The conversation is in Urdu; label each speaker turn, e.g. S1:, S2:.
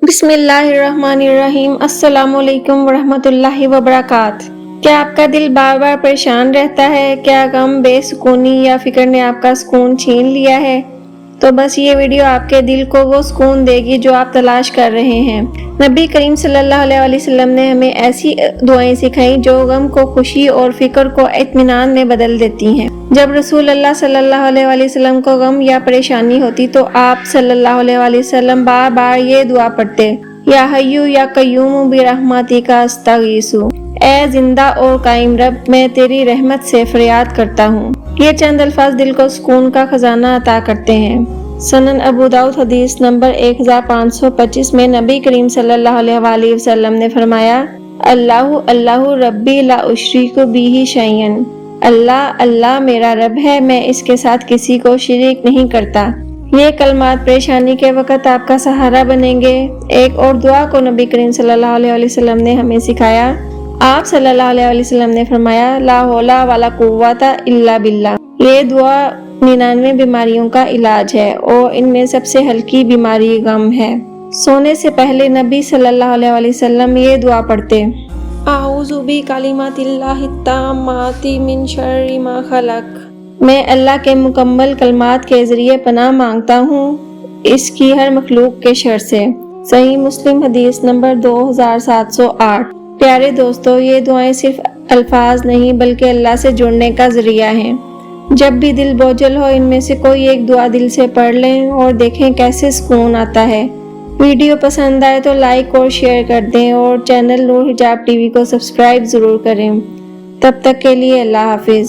S1: بسم اللہ الرحمن الرحیم۔ السلام علیکم ورحمۃ اللہ وبرکاتہ۔ کیا آپ کا دل بار بار پریشان رہتا ہے؟ کیا غم، بے سکونی یا فکر نے آپ کا سکون چھین لیا ہے؟ تو بس یہ ویڈیو آپ کے دل کو وہ سکون دے گی جو آپ تلاش کر رہے ہیں۔ نبی کریم صلی اللہ علیہ وسلم نے ہمیں ایسی دعائیں سکھائیں جو غم کو خوشی اور فکر کو اطمینان میں بدل دیتی ہیں۔ جب رسول اللہ صلی اللہ علیہ وسلم کو غم یا پریشانی ہوتی تو آپ صلی اللہ علیہ وسلم بار بار یہ دعا پڑھتے: یا حیو یا قیوم برحمتک استغیث، اے زندہ اور قائم رب، میں تیری رحمت سے فریاد کرتا ہوں۔ یہ چند الفاظ دل کو سکون کا خزانہ عطا کرتے ہیں۔ سنن ابو داؤد حدیث نمبر 1525 میں نبی کریم صلی اللہ علیہ وسلم نے فرمایا: اللہ اللہ ربی لا اشرک بہ شیئا، اللہ اللہ میرا رب ہے، میں اس کے ساتھ کسی کو شریک نہیں کرتا۔ یہ کلمات پریشانی کے وقت آپ کا سہارا بنیں گے۔ ایک اور دعا کو نبی کریم صلی اللہ علیہ وسلم نے ہمیں سکھایا۔ آپ صلی اللہ علیہ وسلم نے فرمایا: لا حول ولا قوت الا باللہ۔ یہ دعا 99 بیماریوں کا علاج ہے اور ان میں سب سے ہلکی بیماری غم ہے۔ سونے سے پہلے نبی صلی اللہ علیہ وسلم یہ دعا پڑھتے: اعوذ بکلمات اللہ التامات من شر ما خلق، میں اللہ کے مکمل کلمات کے ذریعے پناہ مانگتا ہوں اس کی ہر مخلوق کے شر سے۔ صحیح مسلم حدیث نمبر 2708۔ پیارے دوستو، یہ دعائیں صرف الفاظ نہیں بلکہ اللہ سے جڑنے کا ذریعہ ہیں۔ جب بھی دل بوجھل ہو، ان میں سے کوئی ایک دعا دل سے پڑھ لیں اور دیکھیں کیسے سکون آتا ہے۔ ویڈیو پسند آئے تو لائک اور شیئر کر دیں اور چینل نور حجاب ٹی وی کو سبسکرائب ضرور کریں۔ تب تک کے لیے اللہ حافظ۔